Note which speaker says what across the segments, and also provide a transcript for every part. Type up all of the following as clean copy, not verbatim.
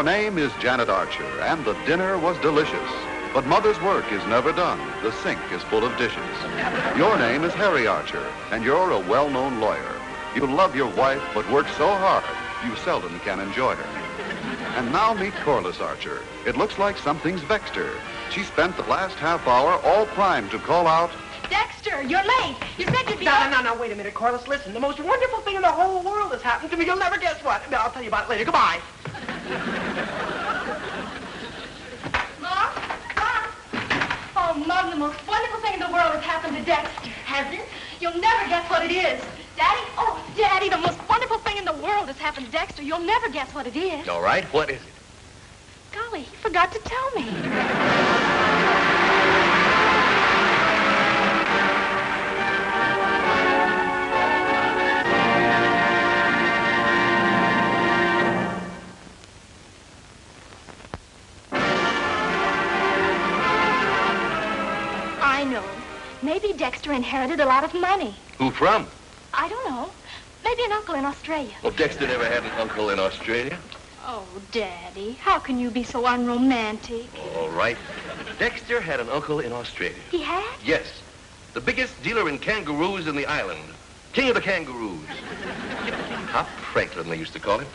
Speaker 1: Your name is Janet Archer, and the dinner was delicious. But mother's work is never done. The sink is full of dishes. Your name is Harry Archer, and you're a well-known lawyer. You love your wife, but work so hard, you seldom can enjoy her. And now meet Corliss Archer. It looks like something's vexed her. She spent the last half hour all primed to call out,
Speaker 2: Dexter, you're late. You said you'd be...
Speaker 3: No, wait a minute, Corliss. Listen, the most wonderful thing in the whole world has happened to me. You'll never guess what. I'll tell you about it later. Goodbye.
Speaker 2: Mom? Oh, Mom, the most wonderful thing in the world has happened to Dexter. Has it? You'll never guess what it is. Daddy? Oh, Daddy, the most wonderful thing in the world has happened to Dexter. You'll never guess what it is.
Speaker 4: All right, what is it?
Speaker 2: Golly, he forgot to tell me. I know. Maybe Dexter inherited a lot of money.
Speaker 4: Who from?
Speaker 2: I don't know. Maybe an uncle in Australia.
Speaker 4: Well, Dexter never had an uncle in Australia.
Speaker 2: Oh, Daddy, how can you be so unromantic?
Speaker 4: All right. Dexter had an uncle in Australia.
Speaker 2: He had?
Speaker 4: Yes. The biggest dealer in kangaroos in the island. King of the kangaroos. Hop Franklin, they used to call him.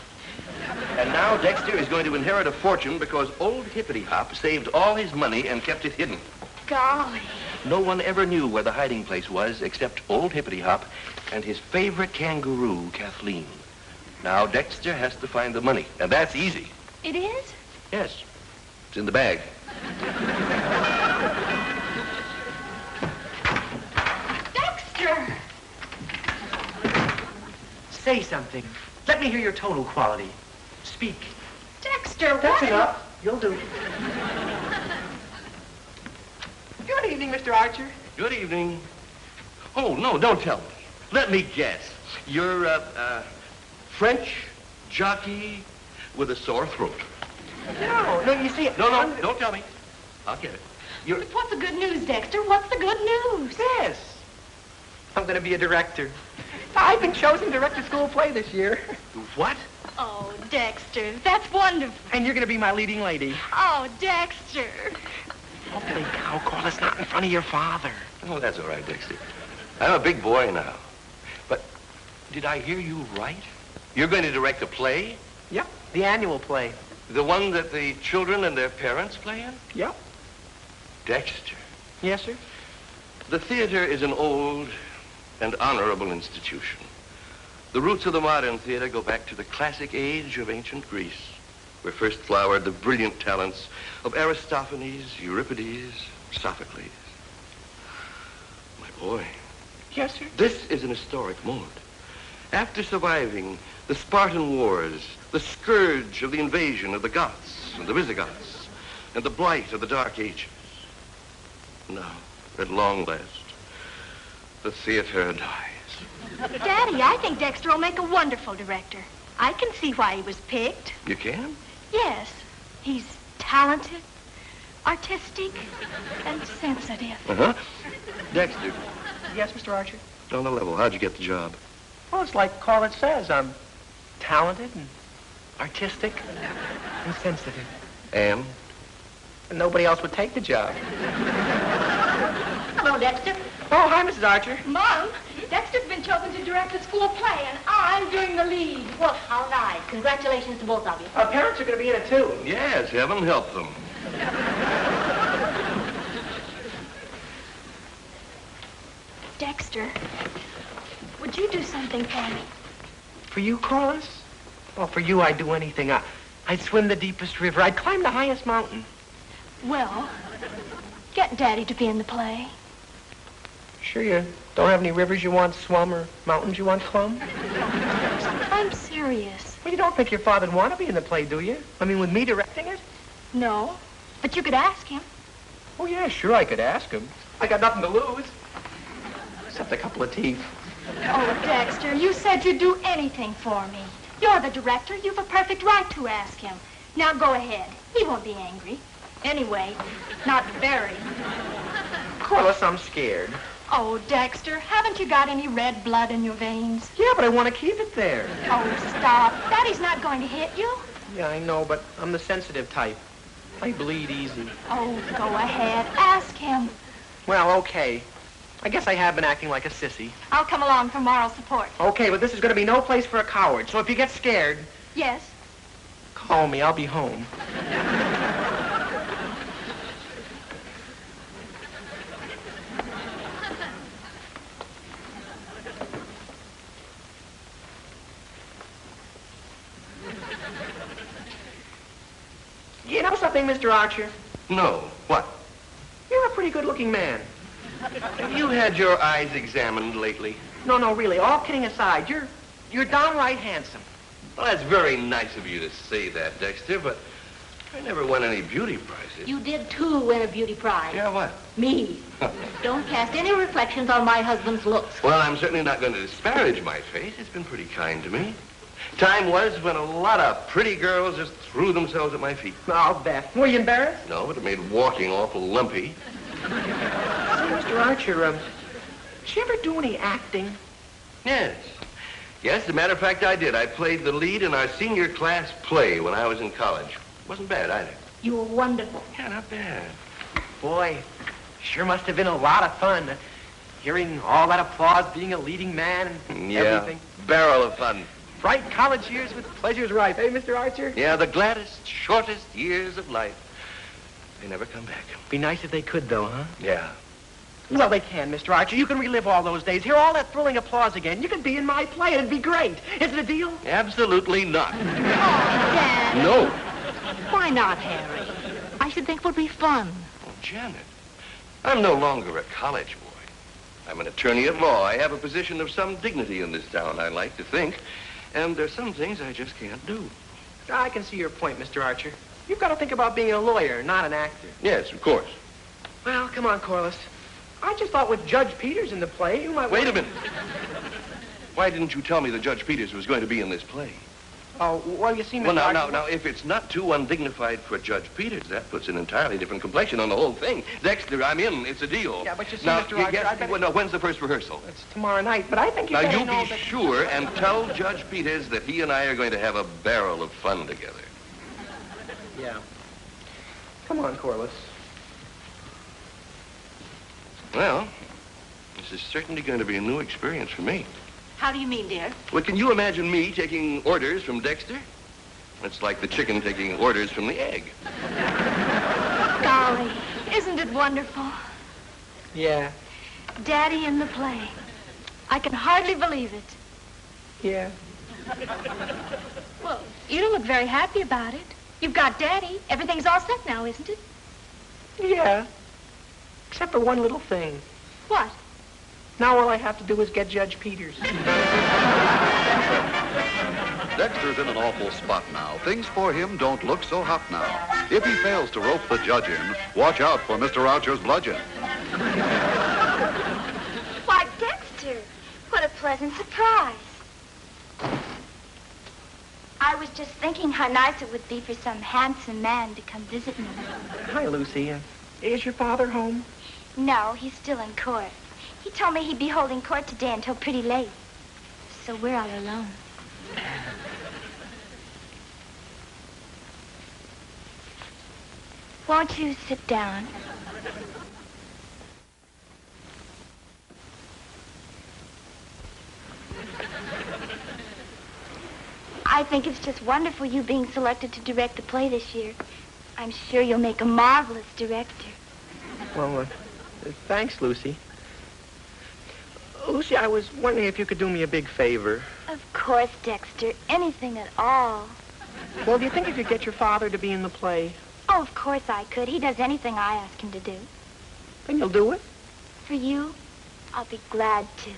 Speaker 4: And now Dexter is going to inherit a fortune because old Hippity Hop saved all his money and kept it hidden.
Speaker 2: Golly.
Speaker 4: No one ever knew where the hiding place was except old Hippity Hop and his favorite kangaroo, Kathleen. Now Dexter has to find the money, and that's easy.
Speaker 2: It is?
Speaker 4: Yes. It's in the bag.
Speaker 2: Dexter!
Speaker 3: Say something. Let me hear your tonal quality. Speak.
Speaker 2: Dexter,
Speaker 3: That's
Speaker 2: what?
Speaker 3: enough. You'll do. Good evening, Mr. Archer.
Speaker 4: Good evening. Oh, no, don't tell me. Let me guess. You're a French jockey with a sore throat.
Speaker 3: No, you see...
Speaker 4: No, don't tell me. I'll get it. You're...
Speaker 2: But what's the good news, Dexter? What's the good news?
Speaker 3: Yes. I'm going to be a director. I've been chosen to direct a school play this year.
Speaker 4: What?
Speaker 2: Oh, Dexter, that's wonderful.
Speaker 3: And you're going to be my leading lady.
Speaker 2: Oh, Dexter.
Speaker 3: Holy cow, Corliss, not in front of your father.
Speaker 4: Oh, that's all right, Dexter. I'm a big boy now. But did I hear you right? You're going to direct a play?
Speaker 3: Yep, the annual play.
Speaker 4: The one that the children and their parents play in?
Speaker 3: Yep.
Speaker 4: Dexter.
Speaker 3: Yes, sir?
Speaker 4: The theater is an old and honorable institution. The roots of the modern theater go back to the classic age of ancient Greece, where first flowered the brilliant talents of Aristophanes, Euripides, Sophocles. My boy.
Speaker 3: Yes, sir?
Speaker 4: This is an historic moment. After surviving the Spartan Wars, the scourge of the invasion of the Goths and the Visigoths, and the blight of the Dark Ages, now, at long last, the theater dies.
Speaker 2: Daddy, I think Dexter will make a wonderful director. I can see why he was picked.
Speaker 4: You can?
Speaker 2: Yes. He's talented, artistic, and sensitive.
Speaker 4: Uh-huh. Dexter,
Speaker 3: Yes, Mr. Archer?
Speaker 4: on the level, how'd you get the job?
Speaker 3: Well, it's like Corliss says. I'm talented and artistic and sensitive.
Speaker 4: And?
Speaker 3: And nobody else would take the job.
Speaker 2: Hello, Dexter.
Speaker 3: Oh, hi, Mrs. Archer.
Speaker 2: Mom, Dexter's been chosen to direct a school play, and I'm doing the lead.
Speaker 5: Well, how nice. Congratulations to both of you.
Speaker 3: Our parents are going to be in it, too.
Speaker 4: Yes, heaven help them.
Speaker 2: Dexter, would you do something for me?
Speaker 3: For you, Corliss? Well, for you, I'd do anything. I'd swim the deepest river. I'd climb the highest mountain.
Speaker 2: Well, get Daddy to be in the play.
Speaker 3: Sure you don't have any rivers you want swum or mountains you want clumb?
Speaker 2: I'm serious.
Speaker 3: Well, you don't think your father'd want to be in the play, do you? I mean, with me directing it?
Speaker 2: No, but you could ask him.
Speaker 3: Oh, yeah, sure, I could ask him. I got nothing to lose. Except a couple of teeth.
Speaker 2: Oh, Dexter, you said you'd do anything for me. You're the director. You've a perfect right to ask him. Now go ahead. He won't be angry. Anyway, not very.
Speaker 3: Corliss, I'm scared.
Speaker 2: Oh, Dexter, haven't you got any red blood in your veins?
Speaker 3: Yeah, but I want to keep it there.
Speaker 2: Oh, stop. Daddy's not going to hit you.
Speaker 3: Yeah, I know, but I'm the sensitive type. I bleed easy.
Speaker 2: Oh, go ahead. Ask him.
Speaker 3: Well, okay. I guess I have been acting like a sissy.
Speaker 2: I'll come along for moral support.
Speaker 3: Okay, but this is going to be no place for a coward. So if you get scared,
Speaker 2: Yes?
Speaker 3: call me. I'll be home. You know something, Mr. Archer?
Speaker 4: No. What?
Speaker 3: You're a pretty good-looking man.
Speaker 4: Have you had your eyes examined lately?
Speaker 3: No, really. All kidding aside, you're downright handsome.
Speaker 4: Well, that's very nice of you to say that, Dexter, but I never won any beauty prizes.
Speaker 5: You did, too, win a beauty prize.
Speaker 4: Yeah, what?
Speaker 5: Me. Don't cast any reflections on my husband's looks.
Speaker 4: Well, I'm certainly not going to disparage my face. It's been pretty kind to me. Time was when a lot of pretty girls just threw themselves at my feet.
Speaker 3: I'll bet. Were you embarrassed?
Speaker 4: No, but it made walking awful lumpy.
Speaker 3: Say, Mr. Archer, did you ever do any acting?
Speaker 4: Yes. Yes, as a matter of fact, I did. I played the lead in our senior class play when I was in college. Wasn't bad either.
Speaker 5: You were wonderful.
Speaker 4: Yeah, not bad.
Speaker 3: Boy, sure must have been a lot of fun. Hearing all that applause, being a leading man and everything.
Speaker 4: Barrel of fun.
Speaker 3: Bright college years with pleasures ripe, eh, Mr. Archer?
Speaker 4: Yeah, the gladdest, shortest years of life. They never come back.
Speaker 3: Be nice if they could, though, huh?
Speaker 4: Yeah.
Speaker 3: Well, they can, Mr. Archer. You can relive all those days. Hear all that thrilling applause again. You could be in my play. It'd be great. Is it a deal?
Speaker 4: Absolutely not.
Speaker 5: Oh, Dad.
Speaker 4: No.
Speaker 5: Why not, Harry? I should think it would be fun.
Speaker 4: Oh, Janet, I'm no longer a college boy. I'm an attorney at law. I have a position of some dignity in this town, I like to think. And there's some things I just can't do.
Speaker 3: I can see your point, Mr. Archer. You've got to think about being a lawyer, not an actor.
Speaker 4: Yes, of course.
Speaker 3: Well, come on, Corliss. I just thought with Judge Peters in the play, you might...
Speaker 4: Wait a minute. Why didn't you tell me that Judge Peters was going to be in this play?
Speaker 3: Oh, well, you see, Mr.
Speaker 4: Well,
Speaker 3: Archer...
Speaker 4: now, if it's not too undignified for Judge Peters, that puts an entirely different complexion on the whole thing. Dexter, I'm in. It's a deal.
Speaker 3: Yeah, but you see,
Speaker 4: now,
Speaker 3: Mr. Archer, I better...
Speaker 4: well, no, when's the first rehearsal?
Speaker 3: It's tomorrow night, but I think you
Speaker 4: Now,
Speaker 3: better
Speaker 4: you
Speaker 3: know
Speaker 4: be
Speaker 3: that...
Speaker 4: sure and tell Judge Peters that he and I are going to have a barrel of fun together.
Speaker 3: Yeah. Come on, Corliss.
Speaker 4: Well, this is certainly going to be a new experience for me.
Speaker 5: How do you mean, dear?
Speaker 4: Well, can you imagine me taking orders from Dexter? It's like the chicken taking orders from the egg.
Speaker 2: Golly, isn't it wonderful?
Speaker 3: Yeah.
Speaker 2: Daddy in the play. I can hardly believe it.
Speaker 3: Yeah.
Speaker 2: Well, you don't look very happy about it. You've got Daddy. Everything's all set now, isn't it?
Speaker 3: Yeah. Except for one little thing.
Speaker 2: What?
Speaker 3: Now all I have to do is get Judge Peters.
Speaker 1: Dexter's in an awful spot now. Things for him don't look so hot now. If he fails to rope the judge in, watch out for Mr. Archer's bludgeon.
Speaker 2: Why, Dexter, what a pleasant surprise. I was just thinking how nice it would be for some handsome man to come visit me.
Speaker 3: Hi, Lucy. Is your father home?
Speaker 2: No, he's still in court. He told me he'd be holding court today until pretty late. So we're all alone. Won't you sit down? I think it's just wonderful you being selected to direct the play this year. I'm sure you'll make a marvelous director.
Speaker 3: Well, thanks, Lucy. Lucy, I was wondering if you could do me a big favor.
Speaker 2: Of course, Dexter. Anything at all.
Speaker 3: Well, do you think you could get your father to be in the play?
Speaker 2: Oh, of course I could. He does anything I ask him to do.
Speaker 3: Then you'll do it?
Speaker 2: For you, I'll be glad to.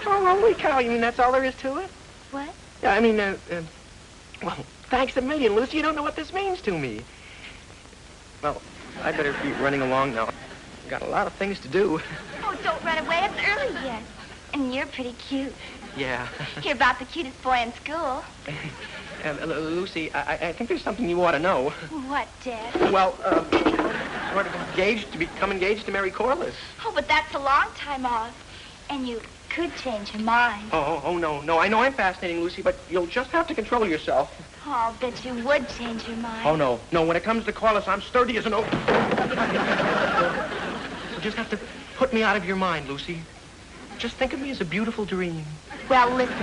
Speaker 3: Oh, holy cow. You mean that's all there is to it?
Speaker 2: What?
Speaker 3: Yeah, I mean, well, thanks a million, Lucy. You don't know what this means to me. Well, I better be running along now. I've got a lot of things to do.
Speaker 2: Oh, don't run away. It's early yet. And you're pretty cute.
Speaker 3: Yeah.
Speaker 2: You're about the cutest boy in school.
Speaker 3: Lucy, I think there's something you ought to know.
Speaker 2: What, Dad?
Speaker 3: Well, we're become engaged to marry Corliss.
Speaker 2: Oh, but that's a long time off. And you could change her mind.
Speaker 3: Oh, no. I know I'm fascinating, Lucy, but you'll just have to control yourself.
Speaker 2: Oh, I'll bet you would change your mind.
Speaker 3: Oh, no. No, when it comes to Corliss, I'm sturdy as an oak. You just have to put me out of your mind, Lucy. Just think of me as a beautiful dream.
Speaker 2: Well, listen.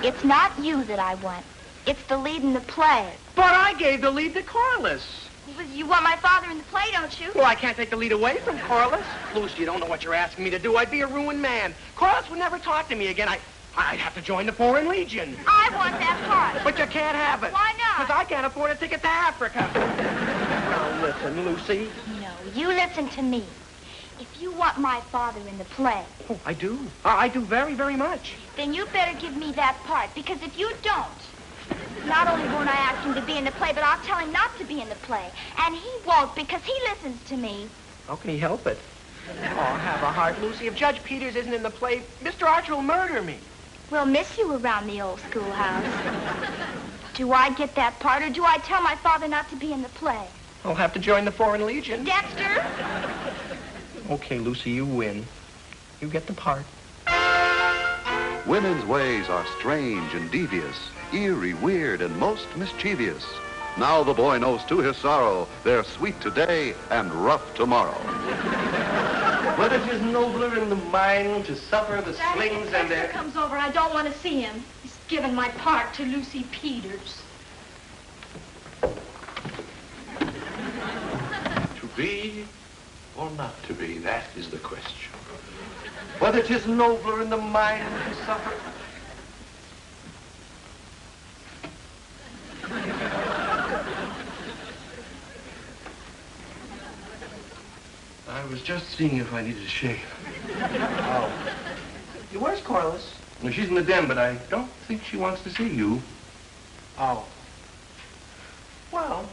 Speaker 2: It's not you that I want. It's the lead in the play.
Speaker 3: But I gave the lead to Corliss.
Speaker 2: You want my father in the play, don't you?
Speaker 3: Well, I can't take the lead away from Corliss. Lucy, you don't know what you're asking me to do. I'd be a ruined man. Corliss would never talk to me again. I'd have to join the Foreign Legion.
Speaker 2: I want that part.
Speaker 3: But you can't have it.
Speaker 2: Why not?
Speaker 3: Because I can't afford a ticket to Africa. Now, listen, Lucy.
Speaker 2: No, you listen to me. If you want my father in the play...
Speaker 3: Oh, I do. I do very, very much.
Speaker 2: Then you better give me that part, because if you don't, not only won't I ask him to be in the play, but I'll tell him not to be in the play. And he won't, because he listens to me.
Speaker 3: How can he help it? Oh, have a heart, Lucy. If Judge Peters isn't in the play, Mr. Archer will murder me.
Speaker 2: We'll miss you around the old schoolhouse. Do I get that part, or do I tell my father not to be in the play?
Speaker 3: I'll have to join the Foreign Legion.
Speaker 2: Dexter?
Speaker 3: Okay, Lucy, you win. You get the part.
Speaker 1: Women's ways are strange and devious, eerie, weird, and most mischievous. Now the boy knows to his sorrow, they're sweet today and rough tomorrow.
Speaker 4: But it is nobler in the mind to suffer the slings and
Speaker 2: Dexter comes over. I don't want to see him. He's given my part to Lucy Peters.
Speaker 4: To be or not to be, that is the question. Whether it is nobler in the mind to suffer. I was just seeing if I needed a shave.
Speaker 3: Oh. Where's Corliss?
Speaker 4: Well, she's in the den, but I don't think she wants to see you.
Speaker 3: Oh. Well.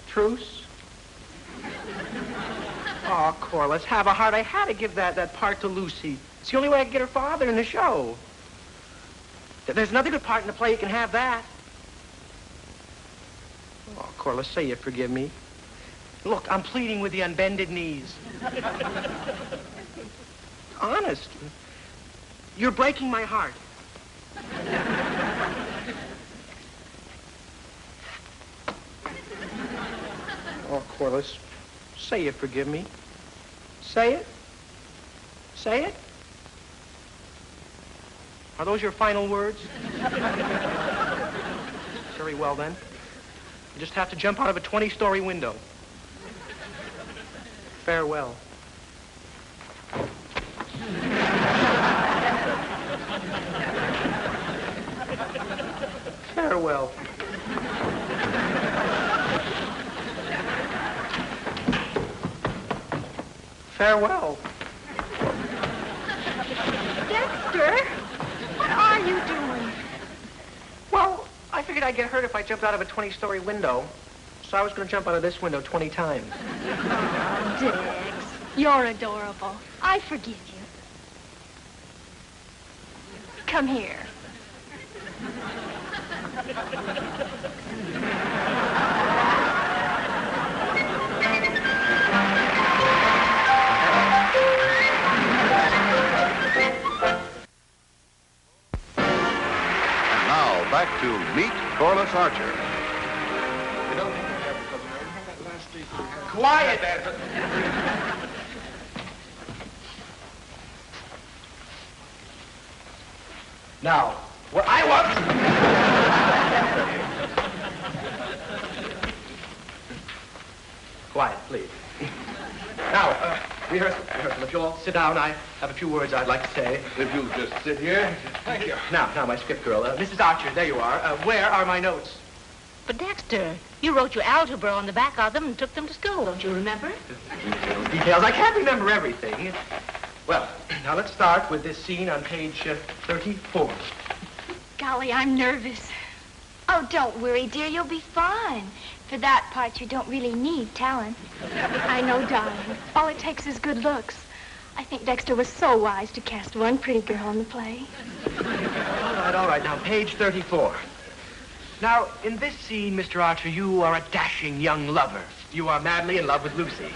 Speaker 3: Truce? Oh, Corliss, have a heart. I had to give that part to Lucy. It's the only way I could get her father in the show. There's another good part in the play. You can have that. Oh, Corliss, say you forgive me. Look, I'm pleading with you on bended knees. Honest. You're breaking my heart. Oh, Corliss, say you forgive me. Say it. Say it. Are those your final words? Very well, then. You just have to jump out of a 20-story window. Farewell. Farewell. Farewell.
Speaker 2: Dexter, what are you doing?
Speaker 3: Well, I figured I'd get hurt if I jumped out of a 20-story window. So I was going to jump out of this window 20 times.
Speaker 2: Oh, Dex, you're adorable. I forgive you. Come here.
Speaker 1: Back to Meet Corliss Archer.
Speaker 3: Quiet! Now, what I want... Quiet, please. Now, rehearsal. If you'll all sit down, I have a few words I'd like to say.
Speaker 4: If you'll just sit here.
Speaker 3: Thank you. Now, my script girl. Mrs. Archer, there you are. Where are my notes?
Speaker 5: But Dexter, you wrote your algebra on the back of them and took them to school, don't you remember?
Speaker 3: Details. I can't remember everything. Well, now let's start with this scene on page 34.
Speaker 2: Golly, I'm nervous. Oh, don't worry, dear. You'll be fine. For that part, you don't really need talent. I know, darling. All it takes is good looks. I think Dexter was so wise to cast one pretty girl in the play.
Speaker 3: All right, now, page 34. Now, in this scene, Mr. Archer, you are a dashing young lover. You are madly in love with Lucy.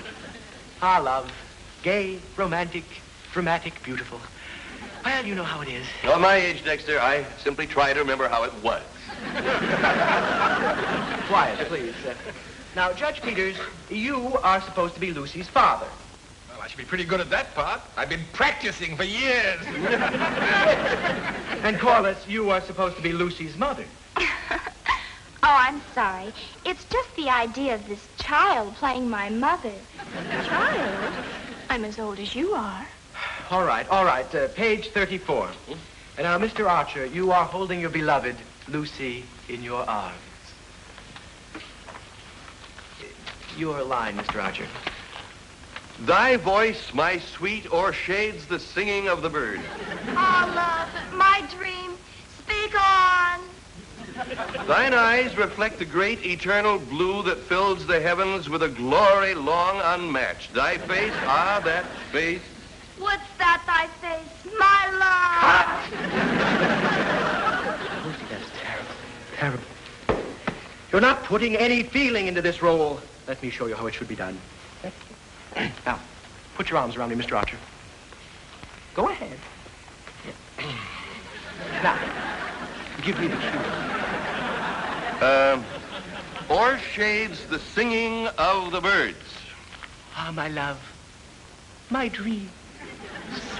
Speaker 3: Ah, love. Gay, romantic, dramatic, beautiful. Well, you know how it is.
Speaker 4: At my age, Dexter, I simply try to remember how it was.
Speaker 3: Quiet, please. Now, Judge Peters, you are supposed to be Lucy's father.
Speaker 6: Well, I should be pretty good at that part. I've been practicing for years.
Speaker 3: And Corliss, you are supposed to be Lucy's mother.
Speaker 2: Oh, I'm sorry. It's just the idea of this child playing my mother. Child? I'm as old as you are.
Speaker 3: All right, page 34. And now, Mr. Archer, you are holding your beloved Lucy in your arms. Your line, Mr. Archer.
Speaker 4: Thy voice, my sweet, o'ershades the singing of the bird.
Speaker 2: Oh, love, my dream, speak on.
Speaker 4: Thine eyes reflect the great eternal blue that fills the heavens with a glory long unmatched. Thy face, ah, that face.
Speaker 2: What's that, thy face, my love?
Speaker 3: Lucy, that's terrible. Terrible. You're not putting any feeling into this role. Let me show you how it should be done. Now, put your arms around me, Mr. Archer. Go ahead. Now, give me the cue.
Speaker 4: O'ershades the singing of the birds.
Speaker 3: Ah, my love, my dream.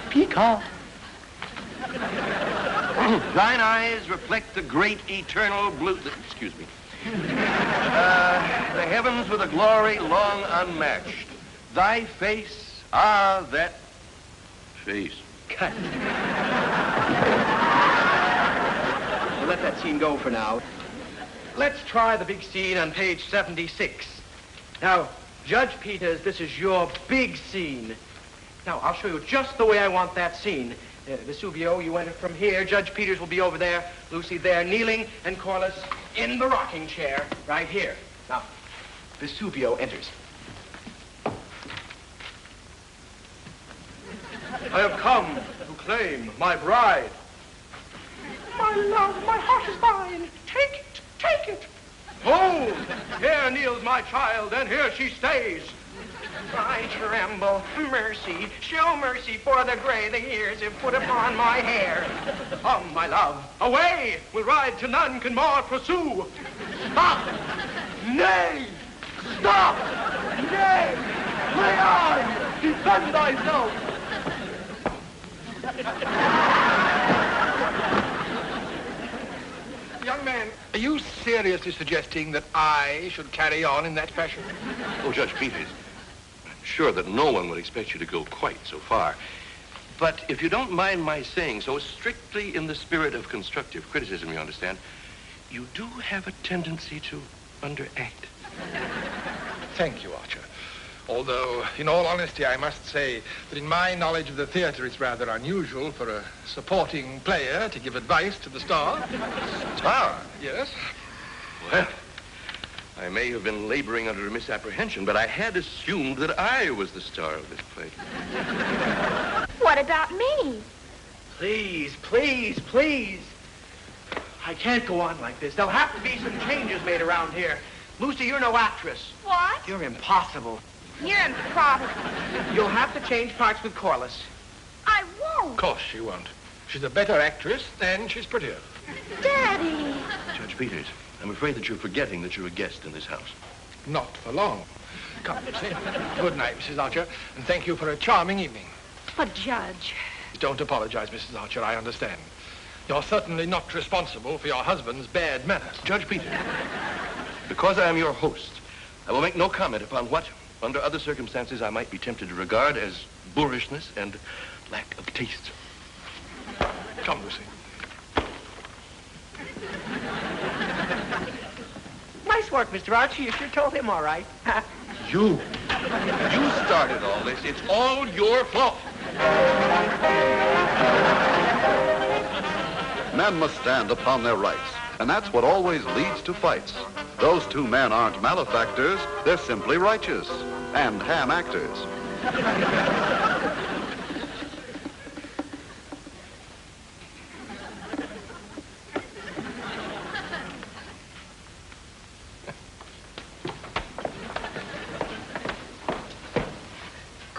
Speaker 3: Speak on.
Speaker 4: Thine eyes reflect the great eternal blue. Excuse me. The heavens with a glory long unmatched. Thy face, ah, that face.
Speaker 3: Cut. We'll let that scene go for now. Let's try the big scene on page 76. Now, Judge Peters, this is your big scene. Now, I'll show you just the way I want that scene. Vesuvio, you enter from here. Judge Peters will be over there. Lucy there, kneeling, and Corliss in the rocking chair right here. Now, Vesuvio enters. I have come to claim my bride. My love, my heart is thine. Take it, take it. Oh, here kneels my child, and here she stays. I tremble. Mercy, show mercy for the gray the years have put upon my hair. Come, my love, away! We'll ride to none can more pursue. Stop! Nay! Stop! Nay! Lay on! Defend thyself!
Speaker 6: Young man, are you seriously suggesting that I should carry on in that fashion?
Speaker 4: Oh, Judge Peters, I'm sure that no one would expect you to go quite so far. But if you don't mind my saying so, strictly in the spirit of constructive criticism, you understand, you do have a tendency to underact.
Speaker 6: Thank you, Archer. Although, in all honesty, I must say that in my knowledge of the theater, it's rather unusual for a supporting player to give advice to the star.
Speaker 4: Star?
Speaker 6: Yes.
Speaker 4: Well, I may have been laboring under a misapprehension, but I had assumed that I was the star of this play.
Speaker 2: What about me?
Speaker 3: Please, please, please. I can't go on like this. There'll have to be some changes made around here. Lucy, you're no actress.
Speaker 2: What?
Speaker 3: You're impossible.
Speaker 2: You're improbable.
Speaker 3: You'll have to change parts with Corliss.
Speaker 2: I won't.
Speaker 6: Of course she won't. She's a better actress, and she's prettier.
Speaker 2: Daddy.
Speaker 4: Judge Peters, I'm afraid that you're forgetting that you're a guest in this house.
Speaker 6: Not for long. Come, Lucy. Good night, Mrs. Archer, and thank you for a charming evening.
Speaker 5: But, Judge...
Speaker 6: Don't apologize, Mrs. Archer, I understand. You're certainly not responsible for your husband's bad manners.
Speaker 4: Judge Peters, because I am your host, I will make no comment upon what, under other circumstances, I might be tempted to regard as boorishness and lack of taste.
Speaker 6: Come, Lucy.
Speaker 3: Nice work, Mr. Archer. You sure told him all right.
Speaker 4: You started all this. It's all your fault.
Speaker 1: Men must stand upon their rights, and that's what always leads to fights. Those two men aren't malefactors, they're simply righteous and ham actors.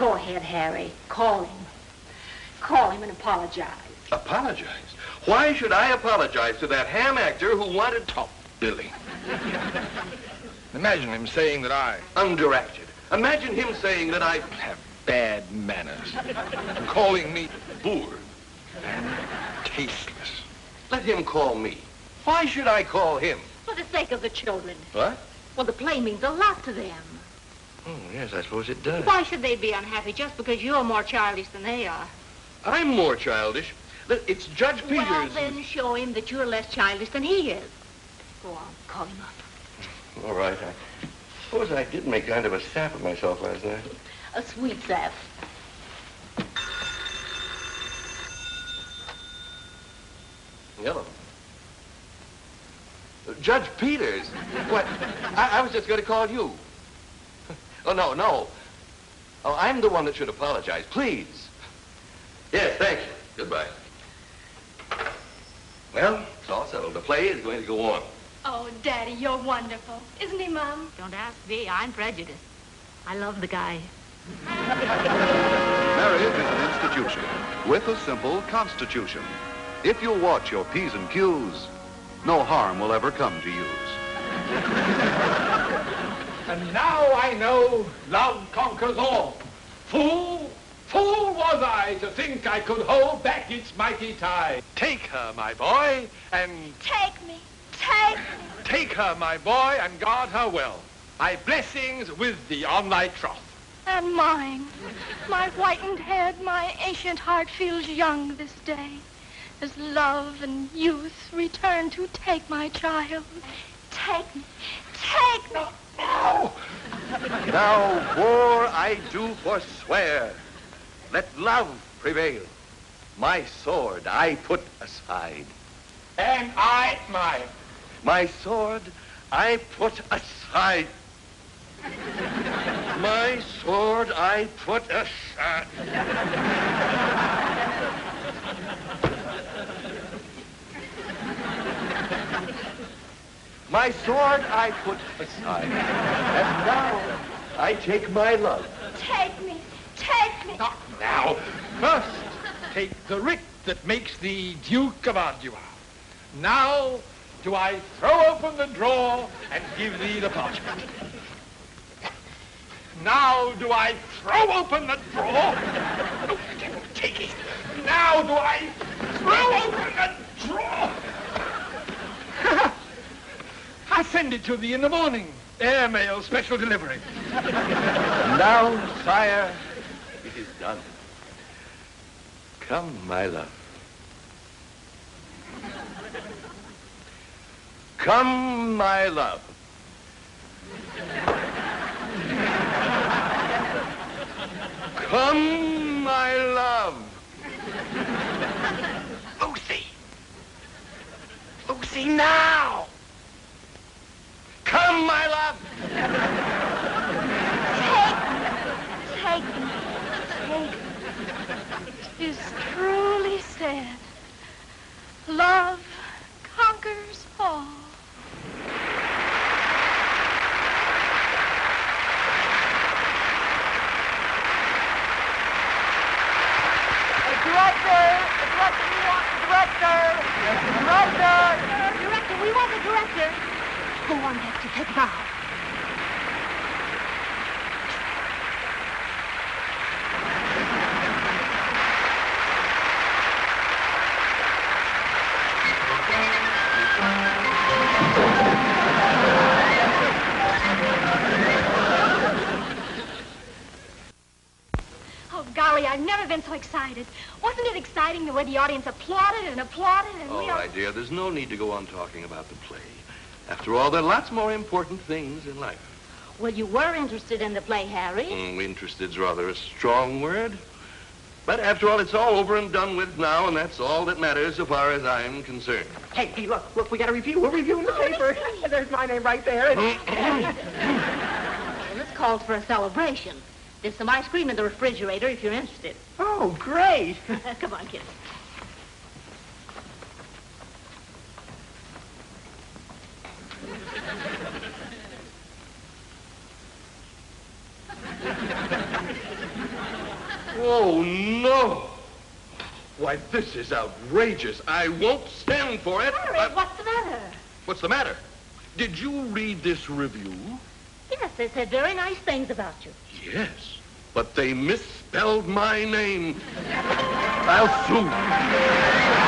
Speaker 5: Go ahead, Harry. Call him. Call him and apologize.
Speaker 4: Apologize? Why should I apologize to that ham actor who wanted
Speaker 6: Top Billy. Imagine him saying that I
Speaker 4: underacted? Imagine him saying that I
Speaker 6: have bad manners. And calling me
Speaker 4: bored.
Speaker 6: and tasteless.
Speaker 4: Let him call me. Why should I call him?
Speaker 5: For the sake of the children.
Speaker 4: What?
Speaker 5: Well, the play means a lot to them.
Speaker 4: Oh, yes, I suppose it does.
Speaker 5: Why should they be unhappy just because you're more childish than they are?
Speaker 4: I'm more childish. It's Judge Peters.
Speaker 5: Well, then show him that you're less childish than he is. Go on, call him up.
Speaker 4: All right. I suppose I did make kind of a sap of myself last night.
Speaker 5: A sweet sap.
Speaker 4: Hello. Judge Peters. What? I was just going to call you. Oh, no. Oh, I'm the one that should apologize. Please. Yes, thank you. Goodbye. Well, it's all settled. The play is going to go on.
Speaker 2: Oh, Daddy, you're wonderful. Isn't he, Mom?
Speaker 5: Don't ask me. I'm prejudiced. I love the guy.
Speaker 1: Marriage is an institution with a simple constitution. If you'll watch your P's and Q's, no harm will ever come to use.
Speaker 3: And now I know love conquers all. Fool was I to think I could hold back its mighty tide.
Speaker 6: Take her, my boy, and
Speaker 2: Take me. Take me.
Speaker 6: take her, my boy, and guard her well. My blessings with thee on thy troth.
Speaker 2: And mine. My whitened head, my ancient heart feels young this day. As love and youth return to take my child. Take me. Take me.
Speaker 6: No!
Speaker 4: Now, war I do forswear. Let love prevail. My sword I put aside.
Speaker 3: And I mine.
Speaker 4: My sword I put aside. My sword I put aside. My sword I put aside. And now I take my love.
Speaker 2: Take me. Take me.
Speaker 6: Not now. First, take the writ that makes thee Duke of Ardua. Now do I throw open the drawer and give thee the parchment. Now do I throw open the drawer. Oh, devil, take it. Now do I throw open the drawer. I'll send it to thee in the morning. Airmail special delivery.
Speaker 4: Now, sire, it is done. Come, my love. Come, my love. Come, my love. Lucy. Lucy, now. Come, my love.
Speaker 2: Take me. Take me. 'Tis truly said, love conquers all.
Speaker 5: Director, we want the director. Go on, Dexter, take a bow.
Speaker 2: Oh, golly, I've never been so excited. Wasn't it exciting the way the audience applauded and applauded and
Speaker 4: All
Speaker 2: we all...
Speaker 4: right, dear, there's no need to go on talking about the play. After all, there are lots more important things in life.
Speaker 5: Well, you were interested in the play, Harry.
Speaker 4: Interested's rather a strong word. But after all, it's all over and done with now, and that's all that matters so far as I'm concerned.
Speaker 7: Hey, look, we got a review. We're reviewing the paper. There's my name right there.
Speaker 5: Well, this calls for a celebration. There's some ice cream in the refrigerator if you're interested.
Speaker 7: Oh, great.
Speaker 5: Come on, kids.
Speaker 4: Oh, no. Why, this is outrageous. I won't stand for it.
Speaker 5: Harry, what's the matter?
Speaker 4: What's the matter? Did you read this review?
Speaker 5: Yes, they said very nice things about you.
Speaker 4: Yes, but they misspelled my name. I'll sue.